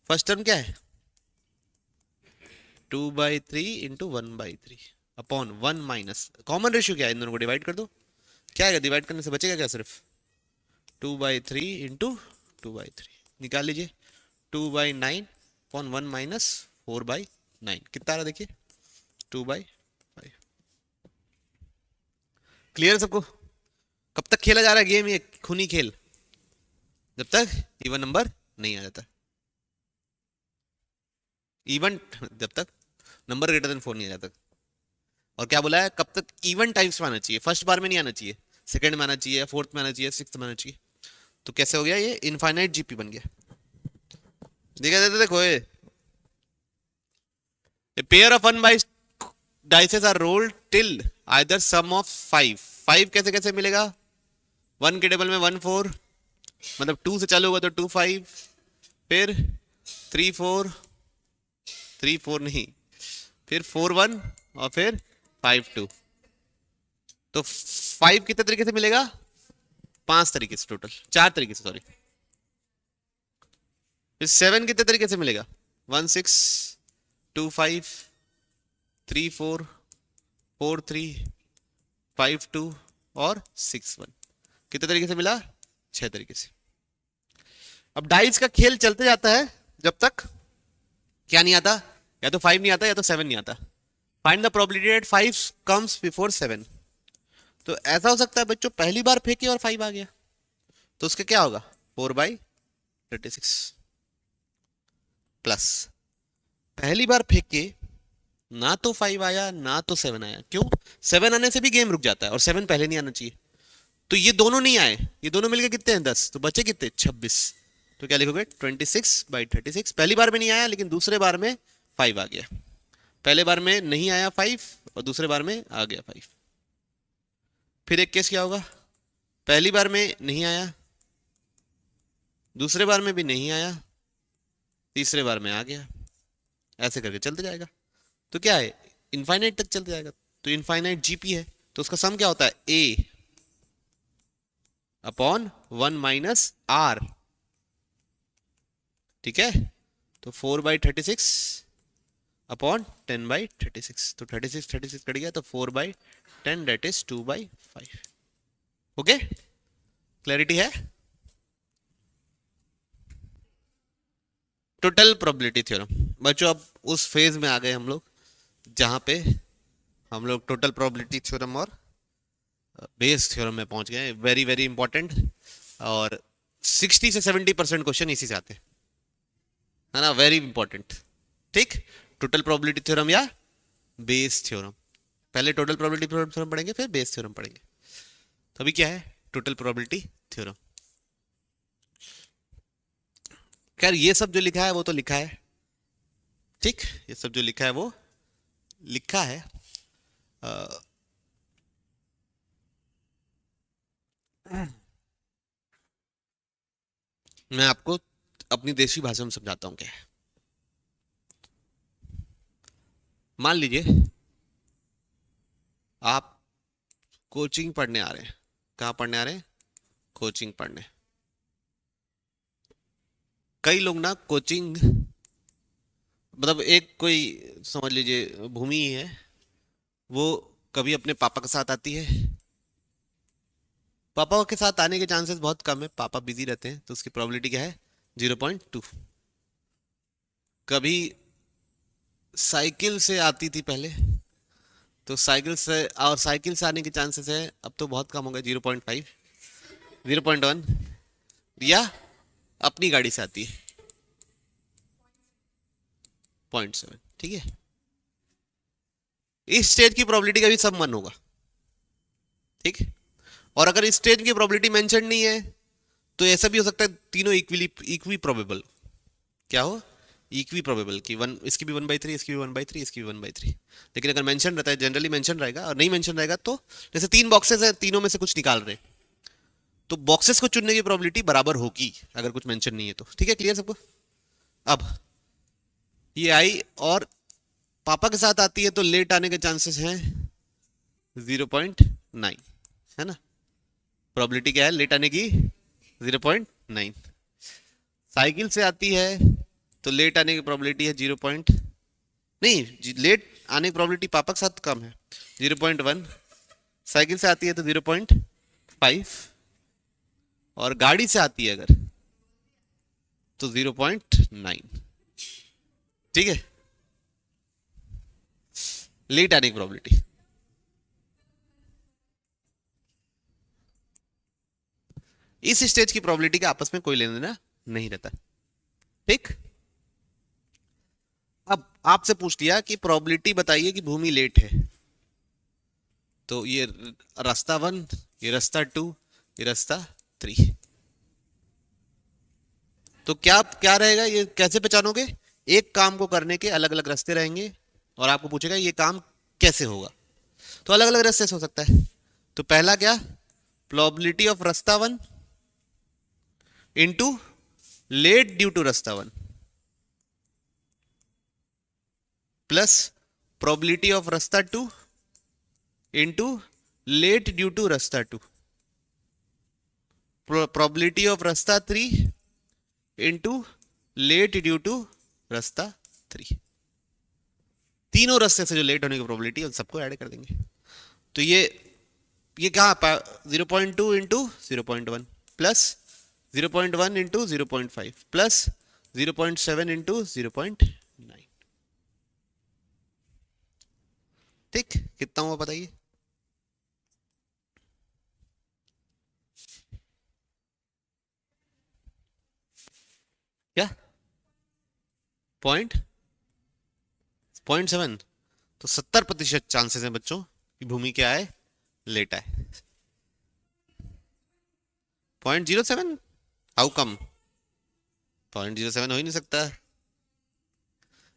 फर्स्ट टर्म क्या है, 2/3 into 1/3 upon 1 minus common ratio क्या है, इन दोनों को डिवाइड कर दो। क्या है, डिवाइड करने से बचेगा क्या, सिर्फ 2/3 इंटू 2/3 निकाल लीजिए, 2/9 अपॉन 1 माइनस 4/9 कितना आ रहा देखिए, 2/5। क्लियर सबको, कब तक खेला जा रहा है गेम ये खूनी खेल, जब तक इवन नंबर नहीं आ जाता, इवन जब तक नंबर ग्रेटर देन 4 नहीं आ जाता। और क्या बोला है, कब तक इवन टाइम्स में आना चाहिए, फर्स्ट बार में नहीं आना चाहिए, सेकंड में आना चाहिए, फोर्थ में आना चाहिए, सिक्स्थ में आना चाहिए। तो कैसे हो गया ये, इनफाइनाइट जीपी बन गया। देखा जाता, देखो A pair of 1 by dices are rolled till either sum of 5। 5 कैसे कैसे मिलेगा, 1 के टेबल में 1 4 मतलब 2 से चालू होगा तो 2 5, फिर 3 4, 3 4 नहीं, फिर 4 1 और फिर 5 2। तो 5 कितने तरीके से मिलेगा, 5 तरीके से, टोटल 4 तरीके से, सॉरी। फिर 7 कितने तरीके से मिलेगा, 1 6 2 5 3 4 4 3 5 2 और 6 1। कितने तरीके से मिला, 6 तरीके से। अब डाइस का खेल चलते जाता है जब तक क्या नहीं आता, या तो 5 नहीं आता या तो 7 नहीं आता। Find the probability that 5 comes before 7। तो ऐसा हो सकता है बच्चों पहली बार फेंके और 5 आ गया, तो उसका क्या होगा, 4/36 प्लस पहली बार फेंके ना तो 5 आया ना तो 7 आया। क्यों, 7 आने से भी गेम रुक जाता है और 7 पहले नहीं आना चाहिए। तो ये दोनों नहीं आए, ये दोनों मिलके कितने हैं, 10, तो बचे कितने, 26। तो क्या लिखोगे, 26/36। पहली बार में नहीं आया लेकिन दूसरे बार में 5 आ गया, पहले बार में नहीं आया 5 और दूसरे बार में आ गया 5। फिर एक केस क्या होगा, पहली बार में नहीं आया, दूसरे बार में भी नहीं आया, तीसरे बार में आ गया, ऐसे करके चलते जाएगा। तो क्या है, इनफाइनाइट तक चलते जाएगा। तो इनफाइनाइट जीपी है, तो उसका सम क्या होता है, ए अपॉन 1 माइनस आर ठीक है, तो 4/36 अपॉन 10/36, तो 36 कट गया, तो 4/10 दैट इज 2/5। ओके, क्लैरिटी है? टोटल प्रोबेबिलिटी थ्योरम बच्चों, अब उस फेज में आ गए हम लोग जहां पे हम लोग टोटल प्रोबेबिलिटी थ्योरम और बेस थ्योरम में पहुंच गए। वेरी वेरी इंपॉर्टेंट, और 60 से 70% क्वेश्चन इसी से आते हैं, है ना, वेरी इंपॉर्टेंट। ठीक, टोटल प्रोबेबिलिटी थ्योरम या बेस थ्योरम, पहले टोटल प्रोबेबिलिटी थ्योरम पढ़ेंगे, फिर बेस थ्योरम पढ़ेंगे। तो अभी क्या है, टोटल प्रोबेबिलिटी थ्योरम। खैर ये सब जो लिखा है वो तो लिखा है, ठीक, ये सब जो लिखा है वो लिखा है। मैं आपको अपनी देसी भाषा में समझाता हूँ क्या है। मान लीजिए आप कोचिंग पढ़ने आ रहे हैं। कहाँ पढ़ने आ रहे हैं? कोचिंग पढ़ने। कई लोग ना कोचिंग, मतलब एक कोई समझ लीजिए भूमि ही है, वो कभी अपने पापा के साथ आती है। पापा के साथ आने के चांसेस बहुत कम है, पापा बिजी रहते हैं, तो उसकी प्रोबेबिलिटी क्या है? 0.2। कभी साइकिल से आती थी पहले, तो साइकिल से आने के चांसेस है, अब तो बहुत कम हो गए, 0.5, 0.1, या अपनी गाड़ी से आती है 0.7। ठीक है, इस स्टेज की प्रोबेबिलिटी का भी सब मन होगा। ठीक, और अगर इस स्टेज की प्रोबेबिलिटी मेंशन नहीं है तो ऐसा भी हो सकता है तीनों इक्वी प्रोबेबल। क्या हो? इक्वी प्रोबेबल कि वन, इसकी भी 1/3, इसकी भी 1/3, इसकी भी 1/3। लेकिन अगर मेंशन रहता है, जनरली मेंशन रहेगा, और नहीं मेंशन रहेगा तो जैसे 3 बॉक्सेस है, तीनों में से कुछ निकाल रहे, तो बॉक्सेस को चुनने की प्रोबेबिलिटी बराबर होगी अगर कुछ मेंशन नहीं है तो। ठीक है, क्लियर सबको? अब ये आई और पापा के साथ आती है तो लेट आने के चांसेस हैं 0.9, है ना। प्रोबेबिलिटी क्या है लेट आने की? 0.9। साइकिल से आती है तो लेट आने की प्रोबेबिलिटी है 0. नहीं, लेट आने की प्रोबेबिलिटी पापा के साथ कम है, 0.1। साइकिल से आती है तो 0.5, और गाड़ी से आती है अगर तो 0.9। ठीक है, लेट आने की प्रोबेबिलिटी। इस स्टेज की प्रोबेबिलिटी का आपस में कोई लेना देना नहीं रहता। ठीक, अब आपसे पूछ लिया कि प्रोबेबिलिटी बताइए कि भूमि लेट है, तो ये रास्ता 1, ये रास्ता 2, ये रास्ता 3। तो क्या क्या रहेगा, ये कैसे पहचानोगे? एक काम को करने के अलग अलग रास्ते रहेंगे, और आपको पूछेगा ये काम कैसे होगा, तो अलग अलग रास्ते से हो सकता है। तो पहला क्या, प्रोबेबिलिटी ऑफ रास्ता 1 इंटू लेट ड्यू टू रास्ता 1 प्लस प्रोबेबिलिटी ऑफ रास्ता 2 इंटू लेट ड्यू टू रास्ता 2, प्रोबेबिलिटी ऑफ रास्ता 3 इंटू लेट ड्यू टू रास्ता 3। तीनों रास्ते से जो लेट होने की प्रोबेबिलिटी है उन सबको ऐड कर देंगे। तो ये कहाँ 0.2 into 0.1 plus 0.1 into 0.5 plus 0.7 into 0.9। ठीक, कितना हुआ बताइए? क्या 0.7? तो 70% चांसेस हैं बच्चों कि भूमि क्या है, लेट है। 0.07? How come? 0.07 हो ही नहीं सकता,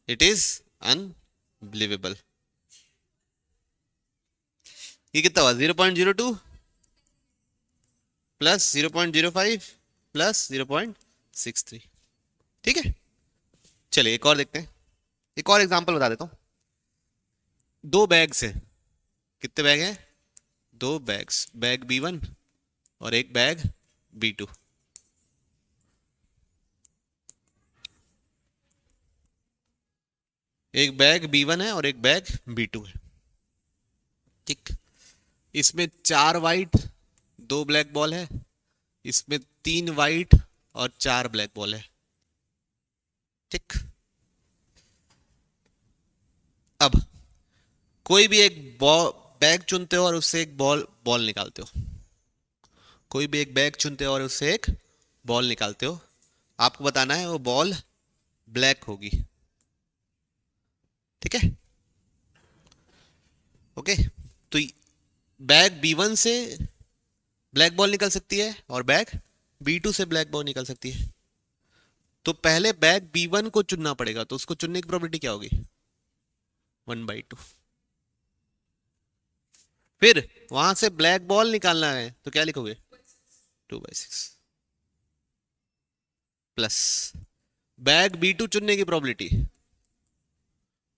इट इज अनबिलीवेबल। ये कितना हुआ? 0.02 प्लस 0.05 प्लस 0.63। ठीक है, चलिए एक और देखते हैं, एक और एग्जांपल बता देता हूं। 2 बैग्स हैं। कितने बैग हैं? 2 बैग्स, बैग B1 और एक बैग B2। एक बैग B1 है और एक बैग B2 है, ठीक। इसमें 4 वाइट 2 ब्लैक बॉल है, इसमें 3 वाइट और 4 ब्लैक बॉल है, ठीक। अब कोई भी एक बैग चुनते हो और उससे एक बॉल बॉल निकालते हो, कोई भी एक बैग चुनते हो और उससे एक बॉल निकालते हो, आपको बताना है वो बॉल ब्लैक होगी, ठीक है, ओके। तो बैग B1 से ब्लैक बॉल निकल सकती है और बैग B2 से ब्लैक बॉल निकल सकती है। तो पहले बैग B1 को चुनना पड़ेगा, तो उसको चुनने की प्रोबेबिलिटी क्या होगी? 1/2। फिर वहां से ब्लैक बॉल निकालना है तो क्या लिखोगे? 2/6 प्लस बैग B2 चुनने की प्रोबेबिलिटी,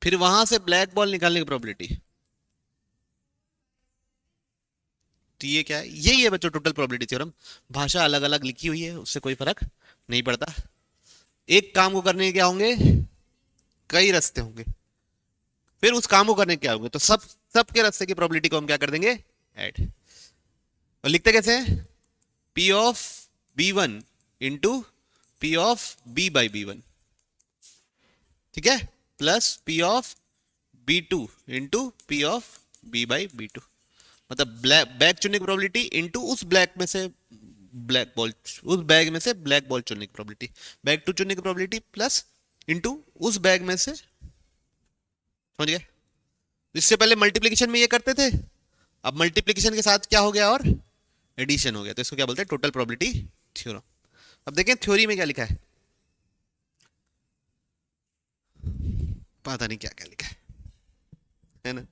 फिर वहां से ब्लैक बॉल निकालने की प्रोबेबिलिटी। तो ये क्या है? यही है बच्चों टोटल प्रोबेबिलिटी थ्योरम। भाषा अलग अलग लिखी हुई है, उससे कोई फर्क नहीं पड़ता। एक काम को करने के क्या होंगे? कई रास्ते होंगे। फिर उस काम को करने के क्या होंगे? तो सबके रास्ते की प्रोबेबिलिटी को हम क्या कर देंगे? ऐड। और लिखते कैसे हैं? P of B1 into P of B/B1, ठीक है, plus P of B2 into P of B/B2। मतलब बैग चुनने की प्रोबेबिलिटी इंटू उस ब्लैक में से ब्लैक बॉल, उस बैग में से ब्लैक बॉल चुनने की प्रोबेबिलिटी, बैग 2 चुनने की प्रोबेबिलिटी प्लस इंटू उस बैग में से, समझ गए? इससे पहले मल्टीप्लिकेशन में ये करते थे, अब मल्टीप्लिकेशन के साथ क्या हो गया? और एडिशन हो गया। तो इसको क्या बोलते हैं? Total probability theorem. अब देखें थ्योरी में क्या लिखा है, पता नहीं क्या क्या लिखा है ना।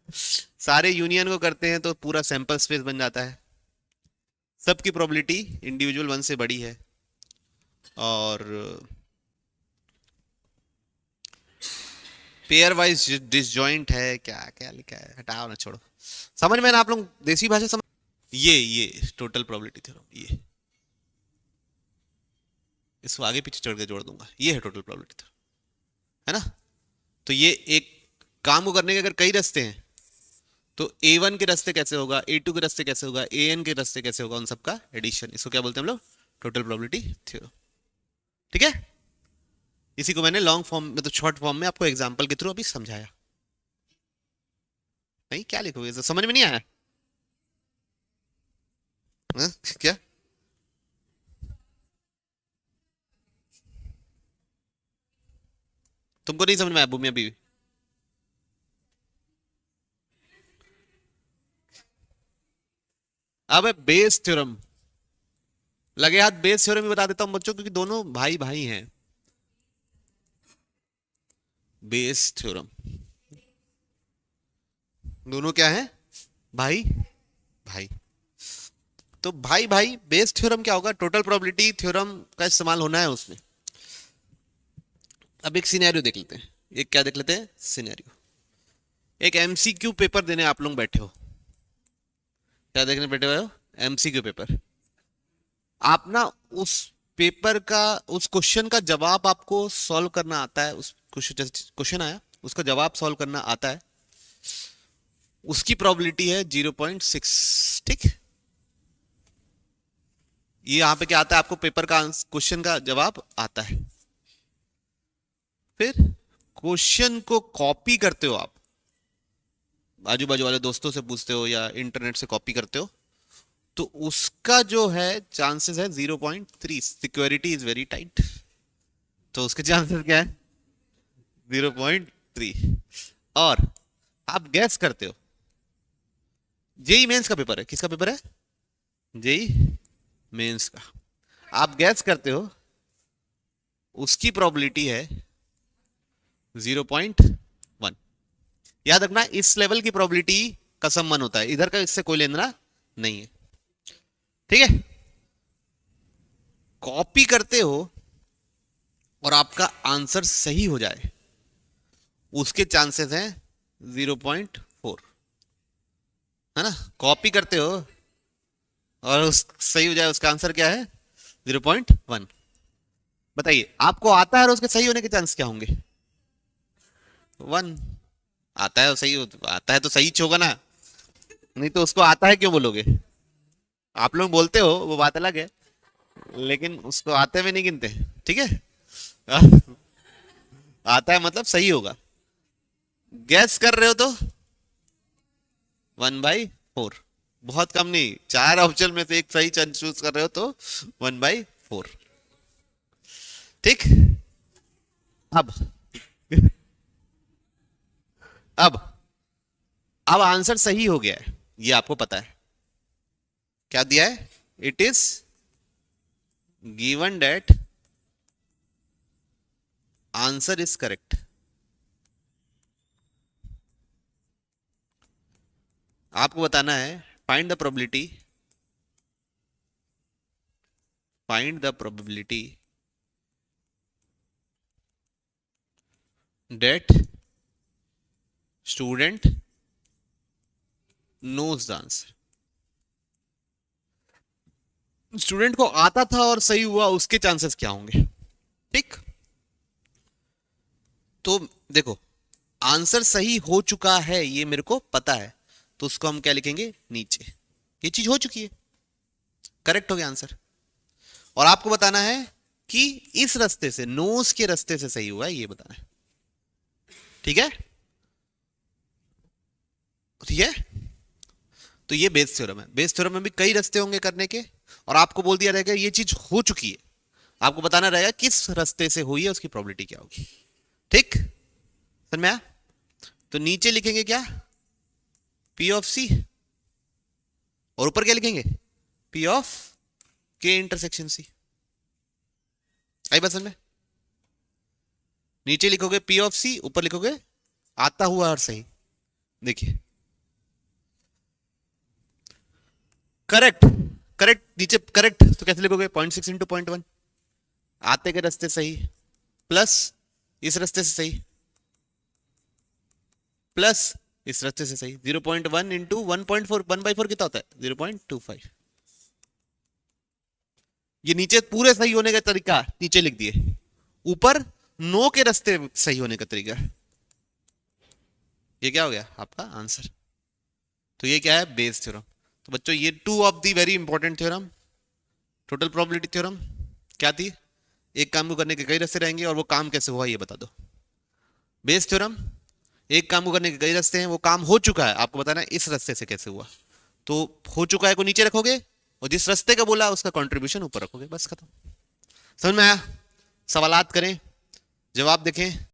सारे यूनियन को करते हैं तो पूरा सैंपल स्पेस बन जाता है, सबकी प्रोबेबिलिटी इंडिविजुअल वन से बड़ी है, और पेयर वाइज डिसजॉइंट है, क्या क्या लिखा है, हटाओ ना, छोड़ो, समझ में ना आप लोग, देसी भाषा समझ। ये टोटल प्रोबेबिलिटी थ्योरम, ये इसको आगे पीछे चढ़ के जोड़ दूंगा, ये है टोटल प्रोबेबिलिटी थ्योरम, है ना। तो ये एक काम को करने के अगर कई रास्ते हैं तो A1 के रास्ते कैसे होगा, A2 के रास्ते कैसे होगा, AN के रास्ते कैसे होगा, उन सबका एडिशन, इसको क्या बोलते हैं हम लोग? टोटल प्रोबेबिलिटी थ्योरम, ठीक है। इसी को मैंने लॉन्ग फॉर्म में, तो शॉर्ट फॉर्म में आपको एग्जांपल के थ्रू अभी समझाया। नहीं, क्या लिखोगे? समझ में नहीं आया? हाँ? क्या? तुमको नहीं समझ में आया भूमि अभी? अब है बेस थ्योरम, लगे हाथ बेस थ्योरम भी बता देता हूं बच्चों, क्योंकि दोनों भाई भाई हैं। बेस थ्योरम, दोनों क्या है? भाई भाई। तो भाई भाई बेस थ्योरम क्या होगा? टोटल प्रोबेबिलिटी थ्योरम का इस्तेमाल होना है उसमें। अब एक सिनेरियो देख लेते हैं, एक क्या देख लेते हैं? सिनेरियो। एक MCQ पेपर देने आप लोग बैठे हो, क्या देखने बैठे हुए हो? MCQ paper. आप ना उस पेपर का, उस क्वेश्चन का जवाब आपको सॉल्व करना आता है, उस क्वेश्चन आया उसका जवाब सॉल्व करना आता है, उसकी प्रोबेबिलिटी है 0.6, ठीक। ये यहां पे क्या आता है? आपको पेपर का क्वेश्चन का जवाब आता है, फिर क्वेश्चन को कॉपी करते हो आप, आजू बाजू वाले दोस्तों से पूछते हो या इंटरनेट से कॉपी करते हो, तो उसका जो है चांसेस है 0.3, सिक्योरिटी इज वेरी टाइट, तो उसके चांसेस क्या है? 0.3। और आप गैस करते हो, जेई मेंस का पेपर है, किसका पेपर है? जेई मेंस का। आप गैस करते हो, उसकी प्रोबेबिलिटी है 0.1। याद रखना, इस लेवल की प्रोबेबिलिटी का सम्मान होता है, इधर का इससे कोई लेना नहीं है, ठीक है। कॉपी करते हो और आपका आंसर सही हो जाए, उसके चांसेस हैं 0.4, है ना। कॉपी करते हो और उस सही हो जाए, उसका आंसर क्या है? 0.1। बताइए, आपको आता है और उसके सही होने के चांस क्या होंगे? वन। आता है सही, आता है तो सही होगा ना, नहीं तो उसको आता है क्यों बोलोगे? आप लोग बोलते हो वो बात अलग है, लेकिन उसको आते हुए नहीं गिनते। ठीक है। आता है मतलब सही होगा। गैस कर रहे हो तो 1/4। बहुत कम नहीं, चार ऑप्शन में से एक सही चूज कर रहे हो तो 1/4। ठीक। अब अब अब आंसर सही हो गया है, ये आपको पता है। क्या दिया है? It is given that answer is correct. आपको बताना है find the probability, find the probability that student knows the answer. Student को आता था और सही हुआ, उसके चांसेस क्या होंगे? ठीक। तो देखो, आंसर सही हो चुका है ये मेरे को पता है, तो उसको हम क्या लिखेंगे? नीचे। ये चीज हो चुकी है, करेक्ट हो गया आंसर। और आपको बताना है कि इस रास्ते से, नोज के रास्ते से सही हुआ है, ये बताना है। ठीक है, ठीक है। तो ये बेस थ्योरम है। बेस थ्योरम में भी कई रास्ते होंगे करने के, और आपको बोल दिया रहेगा ये चीज हो चुकी है, आपको बताना रहेगा किस रास्ते से हुई है, उसकी प्रोबेबिलिटी क्या होगी। ठीक, समझ में आया? तो नीचे लिखेंगे क्या? पी ऑफ सी, और ऊपर क्या लिखेंगे? पी ऑफ के इंटरसेक्शन सी। आई बात समझ में? नीचे लिखोगे पी ऑफ सी, ऊपर लिखोगे आता हुआ और सही। देखिए, करेक्ट, करेक्ट नीचे करेक्ट, तो कैसे लिखोगे? 0.6 इंटू 0.1, आते के रास्ते सही, प्लस इस रास्ते से सही, प्लस इस रास्ते से सही। 0.1 इंटू 1.4, 1/4 कितना होता है? 0.25। ये नीचे पूरे सही होने का तरीका नीचे लिख दिए, ऊपर नो के रास्ते सही होने का तरीका। ये क्या हो गया आपका आंसर? तो ये क्या है? Bayes theorem. तो बच्चों ये two of the very important theorem, total probability theorem क्या थी? एक काम को करने के कई रास्ते रहेंगे, और वो काम कैसे हुआ ये बता दो। बेस थ्योरम, एक काम को करने के कई रास्ते हैं, वो काम हो चुका है, आपको बताना है इस रास्ते से कैसे हुआ। तो हो चुका है को नीचे रखोगे, और जिस रास्ते का बोला उसका कंट्रीब्यूशन ऊपर रखोगे, बस खत्म। समझ में आया? सवालात करें, जवाब देखें।